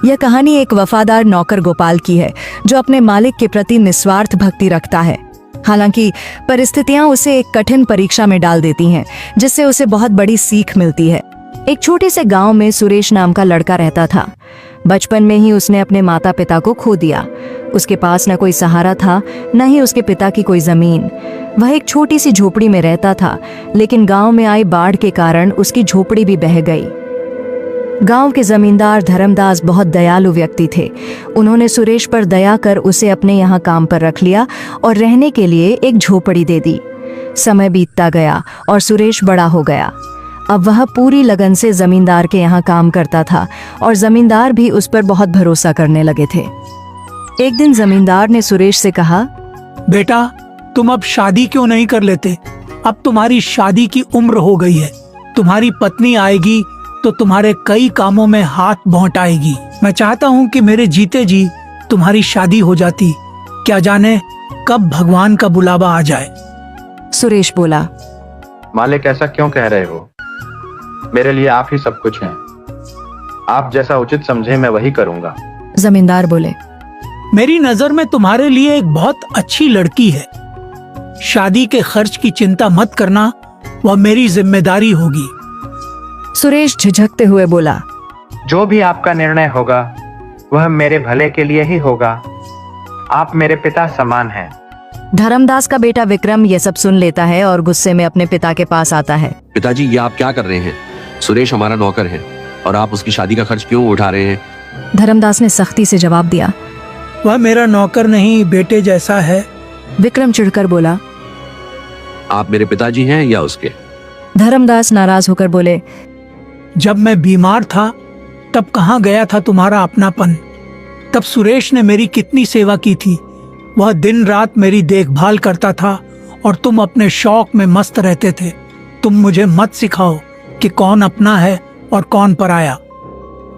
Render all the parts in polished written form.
यह कहानी एक वफादार नौकर गोपाल की है जो अपने मालिक के प्रति निस्वार्थ भक्ति रखता है। हालांकि परिस्थितियां उसे एक कठिन परीक्षा में डाल देती हैं, जिससे उसे बहुत बड़ी सीख मिलती है। एक छोटे से गांव में सुरेश नाम का लड़का रहता था। बचपन में ही उसने अपने माता पिता को खो दिया। उसके पास न कोई सहारा था, न ही उसके पिता की कोई जमीन। वह एक छोटी सी झोपड़ी में रहता था, लेकिन गांव में आई बाढ़ के कारण उसकी झोपड़ी भी बह गई। गांव के जमींदार धर्मदास बहुत दयालु व्यक्ति थे। उन्होंने सुरेश पर दया कर उसे अपने यहाँ काम पर रख लिया और रहने के लिए एक झोपड़ी दे दी। समय बीतता गया और सुरेश बड़ा हो गया। अब वह पूरी लगन से जमींदार के यहाँ काम करता था और जमींदार भी उस पर बहुत भरोसा करने लगे थे। एक दिन जमींदार ने सुरेश से कहा, बेटा, तुम अब शादी क्यों नहीं कर लेते? अब तुम्हारी शादी की उम्र हो गई है। तुम्हारी पत्नी आएगी तो तुम्हारे कई कामों में हाथ बौंटाएगी। मैं चाहता हूँ कि मेरे जीते जी तुम्हारी शादी हो जाती। क्या जाने कब भगवान का बुलावा आ जाए। सुरेश बोला, मालिक, ऐसा क्यों कह रहे हो? मेरे लिए आप ही सब कुछ हैं। आप जैसा उचित समझे मैं वही करूंगा। जमींदार बोले, मेरी नजर में तुम्हारे लिए एक बहुत अच्छी लड़की है। शादी के खर्च की चिंता मत करना, वह मेरी जिम्मेदारी होगी। सुरेश झिझकते हुए बोला, जो भी आपका निर्णय होगा वह मेरे भले के लिए ही होगा। आप मेरे पिता समान हैं। धर्मदास का बेटा विक्रम यह सब सुन लेता है और गुस्से में अपने पिता के पास आता है। पिताजी, ये आप क्या कर रहे हैं? सुरेश हमारा नौकर है और आप उसकी शादी का खर्च क्यों उठा रहे हैं? धर्मदास ने सख्ती से जवाब दिया, वह मेरा नौकर नहीं, बेटे जैसा है। विक्रम चिढ़कर बोला, आप मेरे पिताजी हैं या उसके? धर्मदास नाराज होकर बोले, जब मैं बीमार था तब कहाँ गया था तुम्हारा अपनापन? तब सुरेश ने मेरी कितनी सेवा की थी। वह दिन रात मेरी देखभाल करता था और तुम अपने शौक में मस्त रहते थे। तुम मुझे मत सिखाओ कि कौन अपना है और कौन पराया।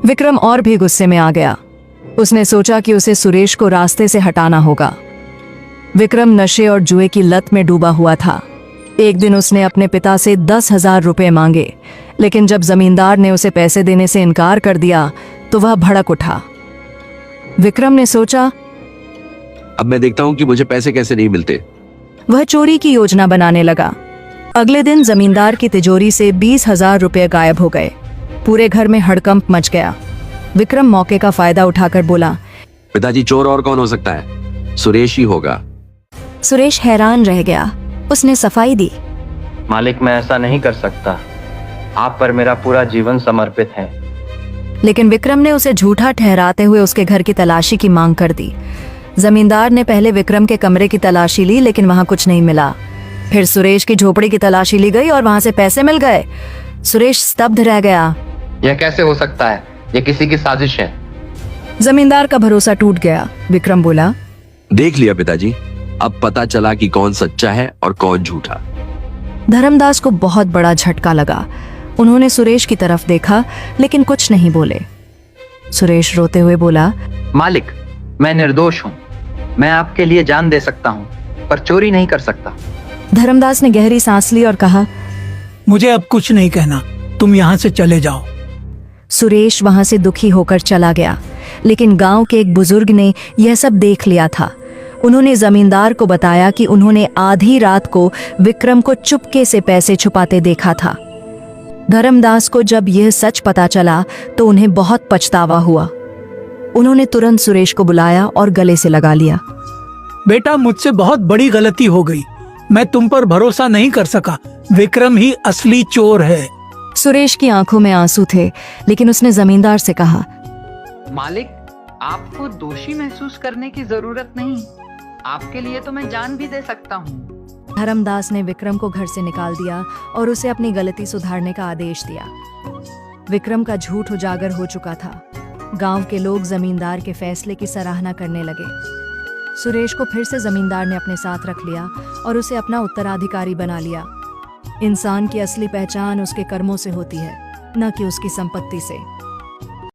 विक्रम और भी गुस्से में आ गया। उसने सोचा कि उसे सुरेश को रास्ते से हटाना होगा। विक्रम नशे और जुए की लत में डूबा हुआ था। एक दिन उसने अपने पिता से 10,000 रुपए मांगे, लेकिन जब जमींदार ने उसे पैसे देने से इनकार कर दिया तो वह भड़क उठा। विक्रम ने सोचा, अब मैं देखता हूँ कि मुझे पैसे कैसे नहीं मिलते। वह चोरी की योजना बनाने लगा। अगले दिन जमींदार की तिजोरी से 20,000 रुपए गायब हो गए। पूरे घर में हड़कंप मच गया। विक्रम मौके का फायदा उठाकर बोला, पिताजी, चोर और कौन हो सकता है? सुरेश ही होगा। सुरेश हैरान रह गया। उसने सफाई दी, मालिक, मैं ऐसा नहीं कर सकता। आप पर मेरा पूरा जीवन समर्पित है। लेकिन विक्रम ने उसे झूठा ठहराते हुए उसके घर की तलाशी की मांग कर दी। जमींदार ने पहले विक्रम के कमरे की तलाशी ली, लेकिन वहां कुछ नहीं मिला। फिर सुरेश की झोपड़ी की तलाशी ली गई और वहां से पैसे मिल गए। सुरेश स्तब्ध रह गया। यह कैसे हो सकता है? यह किसी की साजिश है। जमींदार का भरोसा टूट गया। विक्रम बोला, देख लिया पिताजी, अब पता चला कि कौन सच्चा है और कौन झूठा। धर्मदास को बहुत बड़ा झटका लगा। उन्होंने सुरेश की तरफ देखा, लेकिन कुछ नहीं बोले। सुरेश रोते हुए बोला, मालिक, मैं निर्दोष हूँ। मैं आपके लिए जान दे सकता हूँ, पर चोरी नहीं कर सकता। धर्मदास ने गहरी सांस ली और कहा, मुझे अब कुछ नहीं कहना, तुम यहाँ से चले जाओ। सुरेश वहां से दुखी होकर चला गया। लेकिन गांव के एक बुजुर्ग ने यह सब देख लिया था। उन्होंने जमींदार को बताया कि उन्होंने आधी रात को विक्रम को चुपके से पैसे छुपाते देखा था। धर्मदास को जब यह सच पता चला तो उन्हें बहुत पछतावा हुआ। उन्होंने तुरंत सुरेश को बुलाया और गले से लगा लिया। बेटा, मुझसे बहुत बड़ी गलती हो गई। मैं तुम पर भरोसा नहीं कर सका। विक्रम ही असली चोर है। सुरेश की आंखों में आंसू थे, लेकिन उसने जमींदार से कहा, मालिक, आपको दोषी महसूस करने की जरूरत नहीं। आपके लिए तो मैं जान भी दे सकता हूँ। धर्मदास ने विक्रम को घर से निकाल दिया और उसे अपनी गलती सुधारने का आदेश दिया। विक्रम का झूठ उजागर हो चुका था। गांव के लोग जमींदार के फैसले की सराहना करने लगे। सुरेश को फिर से जमींदार ने अपने साथ रख लिया और उसे अपना उत्तराधिकारी बना लिया। इंसान की असली पहचान उसके कर्मों से होती है, न कि उसकी संपत्ति से।